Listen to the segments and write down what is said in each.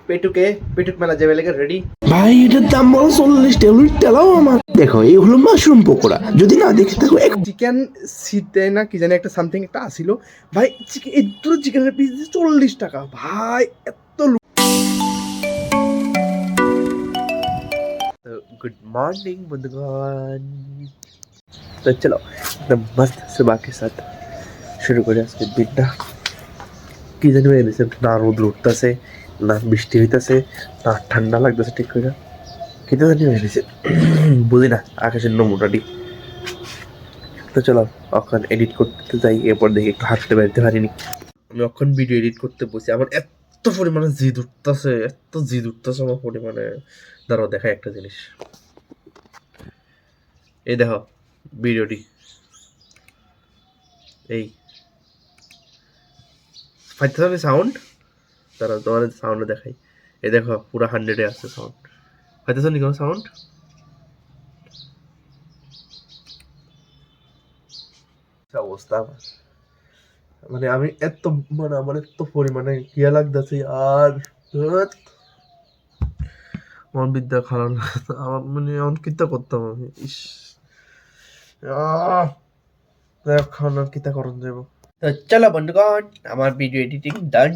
পেটুক মেলা যাবে লেগে রেডি। ভাই এটার দাম বলো 40 টাকাও আমার। দেখো এই হলো মাশরুম পকোড়া, যদি না দেখে থাকো চিকেন শীতে না কি জানি একটা সামথিং একটা আসিল ভাই, চিকেন এত চিকেনের পিস 40 টাকা ভাই, এত। गुड मॉर्निंग बंधुगण। तो चलो एकदम मस्त सुबह के साथ শুরু করে আজকে দিনটা। কি জানি হয়েছে, না রোদ উঠতেছে, না বৃষ্টি হইতেছে, না ঠান্ডা লাগতেছে ঠিক করে, কিন্তু জানি হয়েছে বুঝি না আকাশের নমুনাটি। তো চলো এখন এডিট করতে যাই, এরপর দেখি একটু হাঁটতে বেরোতে পারিনি। আমি এখন ভিডিও এডিট করতে বসি, আমার এত পরিমাণে জিদ উঠতেছে, এত জিদ উঠতেছে আমার পরিমাণে। দাঁড়াও দেখাই একটা জিনিস, এই দেখো ভিডিওটি, এই পাইতে হবে সাউন্ড, তারা তোমার সাউন্ড দেখাই। এই দেখো পুরো 100-এ আছে সাউন্ড, পাইতেছ নি কোনো সাউন্ড? অবস্থা আমার, মানে আমি এত মানে আমার এত পরিমাণে কিয়া লাগতেছে আর মন বিদ্যা খারাপ, আমার মানে এমন কিতা করতাম আমি, ইস এখন আর কিতা করন যাব। তো চলো বন্ধুগণ, আমার ভিডিও এডিটিং ডান।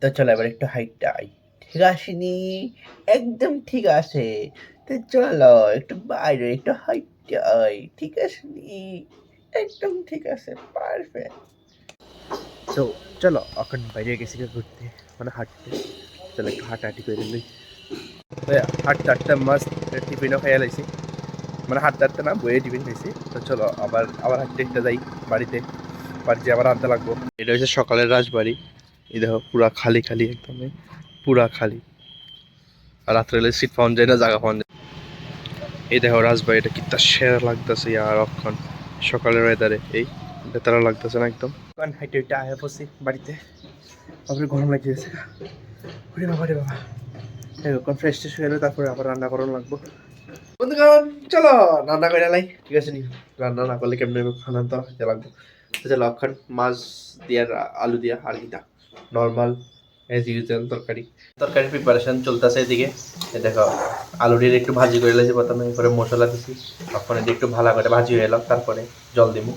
তো চলো এবার একটু হাইটাই, ঠিক আছে নি? একদম ঠিক আছে। তো চলো একটু বাইরে একটু হাইটাই, ঠিক আছে নি? একদম ঠিক আছে, পারফেক্ট। তো চলো এখন বাইরে গেছি ঘুরতে, মানে হাঁটতে। চলো একটু হাঁটাহাঁটি করে নিই। হাঁটতে হাঁটতে মাস্ট টিফিনও খেয়ে লাইছি, মানে হাঁটতে হাঁটতে না বইয়ে টিফিন খাইছি। তো চলো আবার আবার হাঁটতে হাঁটতে যাই বাড়িতে, বাড়িতে আবার আনতে লাগবো। এটা হচ্ছে সকালের রাজবাড়ি, এই দেখো পুরা খালি খালি, একদম পুরা খালি। আর রাত্রে হলে সিট পাওয়া যায় না, জায়গা পাওয়া যায়। এই দেখো রাজবাড়িটা কিতা সেরা লাগতেছে আর অক্ষণ সকালের ওয়েদারে, এই বেতারা লাগতেছে না একদম। কারণ হাইটে হাইটে আয়া পড়ছি বাড়িতে, তারপরে গরম লাগছে গেছে। ওরে বাবা রে বাবা, এখন ফ্রেশ ট্রেশ হয়ে গেলে তারপরে আবার রান্না করানো লাগবো। বন্ধুগণ চলো রান্না করে লাই, ঠিক আছে নি? রান্না না করলে কেমন খানা তো খেতে লাগবো। তো চলো এখন মাছ দিয়ে আলু দিয়া আর কিটা নর্মাল এজ ইউজুয়াল তরকারির প্রিপারেশন চলতেছে এদিকে। দেখো আলু দিয়ে একটু ভাজি করে লেছি প্রথমে, করে মশলা দিছি, তখন এদিকে একটু ভালো করে ভাজি হয়ে এলাম, তারপরে জল দিব।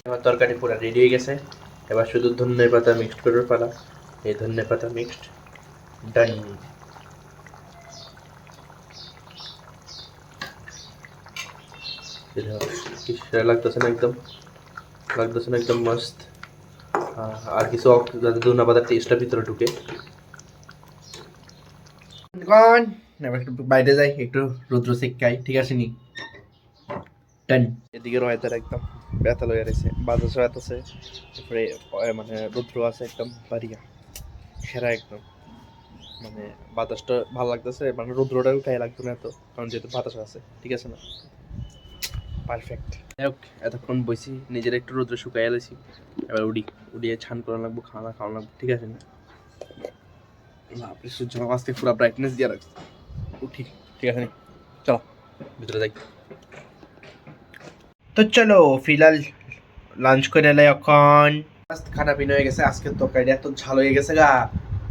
এবার তরকারি পুরো রেডি হয়ে গেছে, এবার শুধু ধনিয়া পাতা মিক্সড করে ফেলা। এই ধনিয়া পাতা মিক্সড ডান। কি সেরা লাগতেছে না একদম, লাগতেছে না একদম মস্ত। আর কিছু যাতে ধনিয়া পাতার টেস্টটা ভিতরে ঢুকে। এবার একটু বাইরে যাই, একটু রৌদ্র শিক্ষাই, ঠিক আছে নি? টান। এদিকে ওয়েদার একদম ব্যথা লয়ে রয়েছে, বাতাস আছে, তারপরে মানে রৌদ্র আছে একদম বাড়িয়া সেরা একদম। মানে বাতাসটা ভালো লাগতেছে, মানে রৌদ্রটাও গায়ে লাগতো না এত, কারণ যেহেতু বাতাস আছে, ঠিক আছে না? পারফেক্ট। এতক্ষণ বসি, নিজের একটু রৌদ্র শুকাই এলেছি, এবার উড়িয়ে ছান করা লাগবো, খাওয়া লাগবো, ঠিক আছে না? সূর্য আজকে পুরো ব্রাইটনেস দিয়ে রাখছে, উঠি, ঠিক আছে নি? চলো ভিতরে যাই। তো চলো ফিলহাল লাঞ্চ করে এলাই এখন। খানা পিনা হয়ে গেছে, আজকে তরকারি এত ঝাল হয়ে গেছে গা,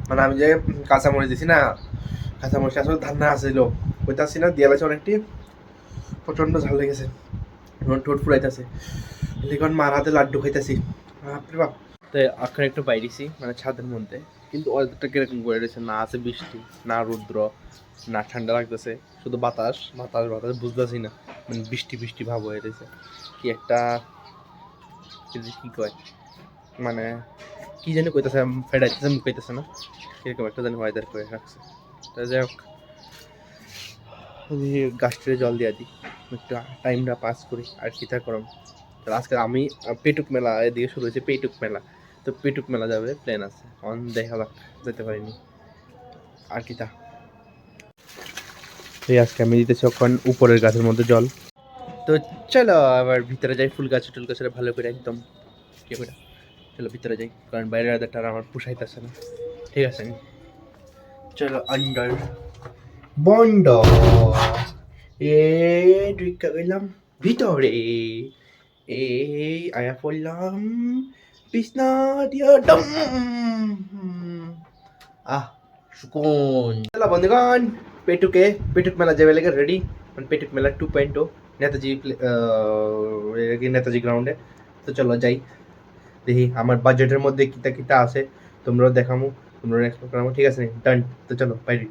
মানে আমি যে কাঁচামরিচ দিছি না, কাঁচামরিচ আসলে ধান্না আসছিল কইতাছি না, দিয়ে লাগছে অনেকটি, প্রচণ্ড ঝাল হয়ে গেছে, ঠোঁট ফুরাইতেছে। এখন মার হাতে লাড্ডু খাইতেছি, বাপরে বাপ। তো এখন একটু বাইরেছি মানে ছাদের মধ্যে, কিন্তু ওয়েদারটা কিরকম করে রয়েছে, না আছে বৃষ্টি, না রৌদ্র, না ঠান্ডা লাগতেছে, শুধু বাতাস বাতাস বাতাস, বুঝতেছি না, মানে বৃষ্টি বৃষ্টি ভাব হয়ে রয়েছে। কি একটা কি কয়, মানে কি জানি কইতেছে, ফেডাইতেছে মুখ কইতেছে না, এরকম একটা জানি ওয়েদার করে রাখছে। তো যাই হোক, গাছটিতে জল দিয়ে দিই, একটু টাইমটা পাস করি, আর কি তা করম। আজকে আমি পেটুক মেলা এদিকে শুরু হয়েছে, পেটুক মেলা, তো পেটুক মেলা যাবে প্ল্যান আছে, অন দেখা যাক, যেতে পারিনি আর কি তা। এই আজকে আমি দিতেছি এখন উপরের গাছের মধ্যে জল। তো চলো আবার ভিতরে যাই, ফুল গাছ টুল গাছের ভালো করে একদম কে করে, চলো ভিতরে যাই, কারণ বাইরের ওয়েদারটা আমার পোষাইতেছে না, ঠিক আছে? চলো আন্ডার বন্ড এ ঢুকা গেলাম ভিতরে, এই আয়া পড়লাম বিছনা দিয়া ডম। আহ সুকুন চলো বন্ধুগণ পেটুক মেলা যাবে লেগে রেডি মানে পেটুক মেলা 2.0 নেতাজি গ্রাউন্ডে। তো চলো যাই দেখি আমার বাজেটের মধ্যে কিতা কিতা আছে তোমরাও দেখামু তোমরা এক্সপ্লোর করামু ঠিক আছে ডান। তো চলো বাইরে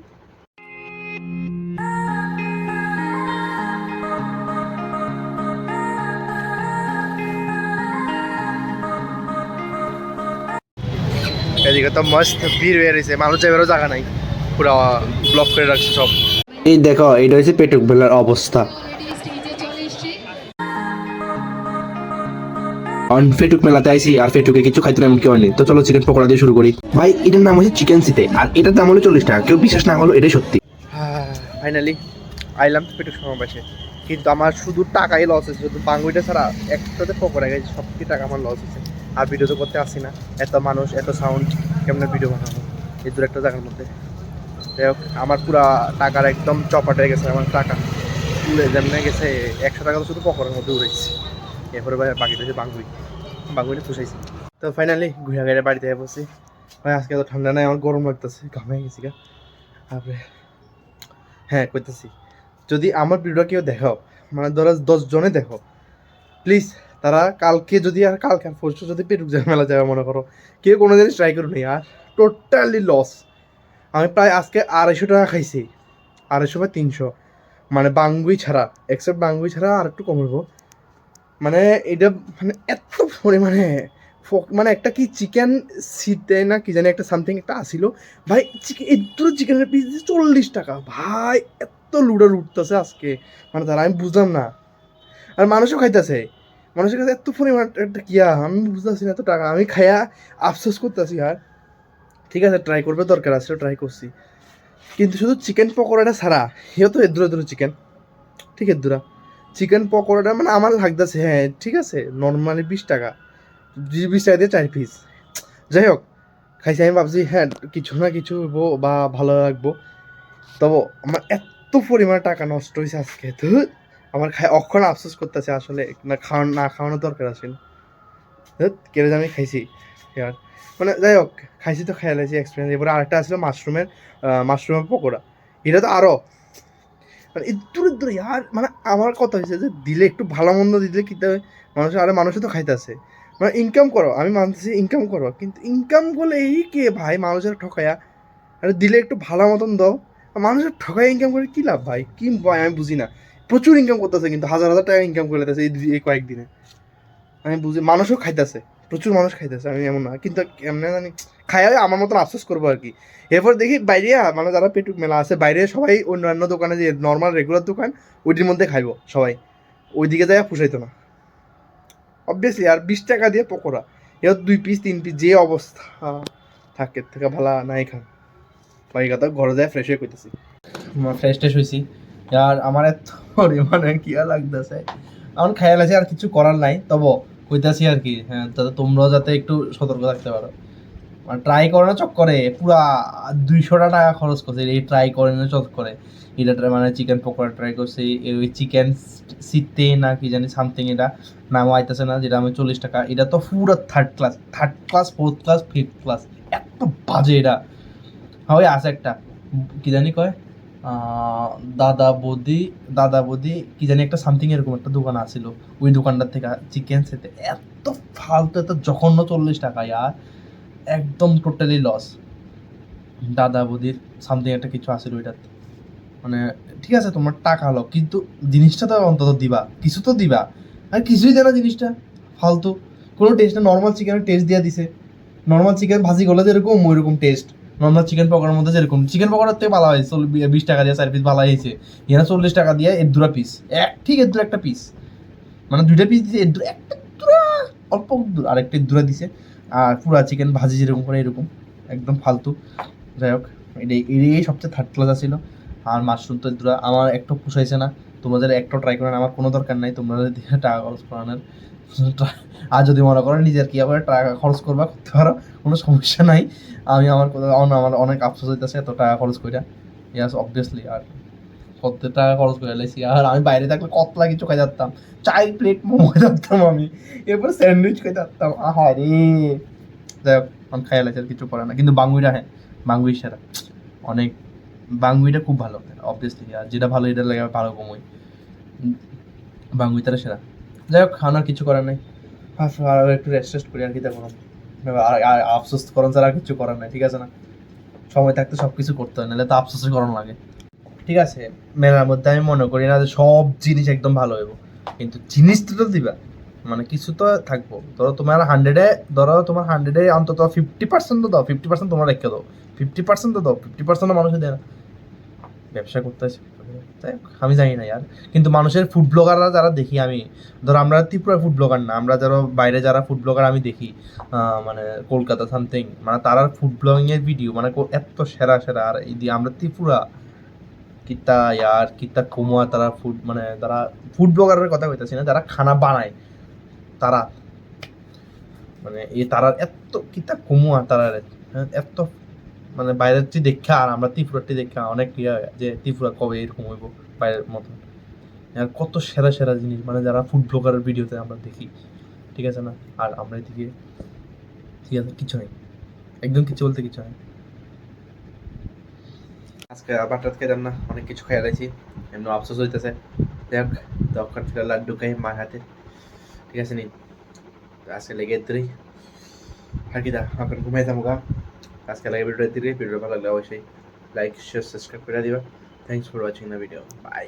এদিকে তো মস্ত ভিড় হয়ে রয়েছে মানুষ যাবেরও জায়গা নাই পুরো ব্লক করে রাখছে সব। এই দেখো এটা হচ্ছে পেটুক মেলার অবস্থা। ফেটুক মেলাতে আইসি আর ফেটুকে কিছু খাইতে এমন কেউ নেই। তো চলো চিকেন পকোড়া দিয়ে শুরু করি। ভাই এটার নাম হচ্ছে চিকেন সিতে আর এটার দাম হলো 40 টাকা। কেউ বিশ্বাস না হলো এটাই সত্যি। ফাইনালি আইলাম তো পেটুক সমাবেশে কিন্তু আমার শুধু টাকাই লস হয়েছে শুধু বাঙ্গুইটা ছাড়া একটাতে পকোড়া গেছে সব কি টাকা আমার লস হয়েছে। আর ভিডিও তো করতে আসি না এত মানুষ এত সাউন্ড কেমন ভিডিও বানাবো এই দূর একটা জায়গার মধ্যে। যাই হোক আমার পুরা টাকার একদম চপাট হয়ে গেছে আমার টাকা উড়ে যেমন গেছে 100 টাকা তো শুধু পকোড়ার মধ্যে উড়েছি। এরপরে ভাই বাকিটা হচ্ছে বাঙ্গুইটা পুষাইছি। তো ফাইনালি ঘুরে ঘুরে বাড়িতে বসি ভাই আজকে তো ঠান্ডা নাই আমার গরম লাগতেছে ঘামে গেছি গা। তারপরে হ্যাঁ কইতেছি যদি আমার ভিডিও কেউ দেখো মানে ধরো 10 জনে দেখো প্লিজ তারা কালকে যদি আর কালকে আর পরশু যদি পেটুক মেলা যাবে মনে করো কেউ কোনো জিনিস ট্রাই করুন আর টোটালি লস। আমি প্রায় আজকে 250 টাকা খাইছি 250 বা 300 মানে বাঙ্গুই ছাড়া এক্সেপ্ট বাঙ্গুই ছাড়া আর একটু কমাবো মানে এটা মানে এত পরিমাণে মানে একটা কি চিকেন সিতে না কি জানি একটা সামথিং একটা আসিল ভাই চিকেন এত চিকেনের পিস 40 টাকা ভাই এত লুডার উঠতেছে আজকে মানে তারা আমি বুঝলাম না। আর মানুষও খাইতেছে মানুষের কাছে এত পরিমাণ একটা কিয়া আমি বুঝতেছি না এত টাকা আমি খাইয়া আফসোস করতেছি। আর ঠিক আছে ট্রাই করবে দরকার আছে ট্রাই করছি কিন্তু শুধু চিকেন পকোড়াটা ছাড়া হেও তো এদুরা চিকেন ঠিক এদুরা চিকেন পকোড়াটা মানে আমার লাগতেছে হ্যাঁ ঠিক আছে নর্মালি 20 টাকা 20 টাকা দিয়ে 4 পিস। যাই হোক খাইছি আমি ভাবছি হ্যাঁ কিছু না কিছু হইবো বা ভালো লাগবো তবে আমার এত পরিমাণ টাকা নষ্ট হয়েছে আজকে তো আমার অক্ষণ আফসোস করতেছে আসলে না খাওয়ানোর দরকার আছে না কেড়ে জানি খাইছি আর মানে যাই হোক খাইছি তো খেয়াল আছে এক্সপিরিয়েন্স। এবারে আরেকটা আসলো মাশরুমের পকোড়া এটা তো আরও মানে দূরে আর মানে আমার কথা হয়েছে যে দিলে একটু ভালো মন্দ দিলে কী মানুষে তো খাইতেছে মানে ইনকাম করো আমি মানতেছি ইনকাম করো কিন্তু ইনকাম করলে এই কে ভাই মানুষের ঠকায়া আরে দিলে একটু ভালো মতন দাও মানুষের ঠকায়া ইনকাম করে কী লাভ ভাই কি ভাই আমি বুঝি না। প্রচুর ইনকাম করতেছে কিন্তু হাজার হাজার টাকা ইনকাম করে লেতেছে এই কয়েকদিনে আমি বুঝি মানুষও খাইতেছে প্রচুর মানুষ খাইতেছে আমি এমন না কিন্তু এমনি জানি খাই আমার মতন আফসোস করবো আর কি। এরপর দেখি বাইরে মানে যারা পেটুক মেলা আছে বাইরে সবাই অন্যান্য দোকানে যে নর্মাল রেগুলার দোকান ওইটির মধ্যে খাইবো সবাই ওইদিকে যায় পুষাইতো না অবভিয়াসলি। আর 20 টাকা দিয়ে পকোড়া এর 2 পিস 3 পিস যে অবস্থা থাকে থেকে ভালো নাই খান বাড়ি কথা ঘরে যায় ফ্রেশ হয়ে কইতেছি ফ্রেশ ট্রেশ হয়েছি আর আমার এত পরিমাণে কি লাগতেছে আমার খেয়াল আছে আর কিছু করার নাই তবু কইতাছি আর কি হ্যাঁ যাতে তোমরাও যাতে একটু সতর্ক থাকতে পারো। ট্রাই করানো চক্করে পুরা 200 টাকা খরচ করছে এই ট্রাই করানো চক্করে এটা মানে চিকেন পকোড়া ট্রাই করছি ওই চিকেন সিতে না কি জানি সামথিং এটা নামও আইতেছে না যেটা আমি 40 টাকা এটা তো পুরো third class 4th class 5th class এত বাজে এটা হয় আছে একটা কি জানি কয় দাদা বৌদি কি জানি একটা সামথিং এরকম একটা দোকান আছিল ওই দোকানটার থেকে চিকেন সেতে এত ফালতু এত জঘন্য 40 টাকা আর একদম টোটালি লস। দাদা বৌদির সামথিং একটা কিছু আসছিল ওইটাতে মানে ঠিক আছে তোমার টাকা হলো কিন্তু জিনিসটা তো অন্তত দিবা কিছু তো দিবা আর কিছুই দেয় না জিনিসটা ফালতু কোনো টেস্ট না। নর্মাল চিকেনের টেস্ট দিয়ে দিছে নর্মাল চিকেন ভাজি করলে যেরকম ওইরকম টেস্ট নর্মাল চিকেন পকোড়ার মধ্যে যেরকম চিকেন পকোড়ার থেকে ভালো হয়েছে 20 টাকা দিয়ে 4 পিস ভালো হয়েছে এখানে 40 টাকা দিয়ে এর 2 পিস ঠিক এর 2 একটা পিস মানে 2টা পিস দিছে এর 2 একটা অল্প আরেকটা 2 দিছে আর পুরা চিকেন ভাজি যেরকম করে এরকম একদম ফালতু। যাই হোক এই সবচেয়ে থার্ড ক্লাস ছিল আর মাশরুম তো দুরা আমার একটু পুষাইছে না তোমাদের একটু ট্রাই করেন আমার কোনো দরকার নাই তোমরা যদি টাকা খরচ করানোর আর যদি মনে করো নিজের কী করে টাকা খরচ করবা করতে পারো কোনো সমস্যা নাই। আমি আমার অনেক আফসোস হইতেছে এত টাকা খরচ কইরা ইয়াস অবভিয়াসলি আর কত টাকা খরচ করে লাইছি আর আমি বাইরে থাকলে কতলা কিছু খাই যাতাম 4 প্লেট মোমো যাতাম আমি এরপর স্যান্ডউইচ খাই যাতাম আহা রে। যাই হোক আমি খাই লাইছি আর কিছু করে না কিন্তু বাঙ্গুইরা হ্যাঁ বাঙ্গুই সেরা অনেক বাঙ্গুইটা খুব ভালো অবভিয়াসলি, আর যেটা ভালো এটা লাগে ভালো কমই বাঙ্গুই তারা সেরা। যাই হোক, খাওয়ানোর কিছু করার নেই, আর একটু রেস্ট করি আর কি দেখো, আর আফসোস করেন ছাড়া আর কিছু করার নাই, ঠিক আছে না? সময় থাকতে সব কিছু করতে হয়, নাহলে তো আফসোসই করানো লাগে। ঠিক আছে, মেলার মধ্যে আমি মনে করি না যে সব জিনিস একদম ভালো হইব, কিন্তু জিনিস তো দিবা, মানে কিছু তো থাকবো। ধরো তোমার 100-এ অন্তত 50% তো দাও, 50% তোমরা রেখে দাও, 50% তো দাও, 50% মানুষে দেয় না। ব্যবসা করতে আছে, তাই আমি জানি না ইয়ার। কিন্তু মানুষের ফুড ব্লগাররা যারা দেখি আমি, ধরো আমরা ত্রিপুরা ফুড ব্লগার না, আমরা যারা বাইরে যারা ফুড ব্লগার আমি দেখি, মানে কলকাতা সামথিং, মানে তারা ফুড ব্লগিং এর ভিডিও মানে এত সেরা সেরা, আর এই দিয়ে আমরা ত্রিপুরা কিতা ইয়ার কিতা কুমুয়া, তারা ফুড মানে তারা ফুড ব্লগারের কথা কইতাছি না, যারা খানা বানায় তারা, মানে এই তারা এত কিতা কুমুয়া তারা এত, মানে বাইরের চেয়ে দেখা আর আমরা ত্রিপুরাটি দেখা অনেক ইয়া, যে ত্রিপুরা কবে এরকম হইব বাইরের মতন। আর কত সেরা সেরা জিনিস মানে যারা ফুড ব্লগারের ভিডিওতে আমরা দেখি, ঠিক আছে না? আর আমরা এদিকে ঠিক আছে কিছু নেই, একদম কিছু বলতে কিছু নেই। আজকে আবার টাত খেলাম না, অনেক কিছু খেয়ে রাখছি, এমনি আফসোস হইতেছে। দেখ দরকার ছিল লাড্ডু খাই মার হাতে, ঠিক আছে নি? আজকে লেগে দিই আর কি দা, এখন ঘুমাই যাবো গা। আজকে লাগে ভিডিও ভালো লাগলে অবশ্যই লাইক শেয়ার সাবস্ক্রাইব করে দিবা। Thanks for watching the video, by.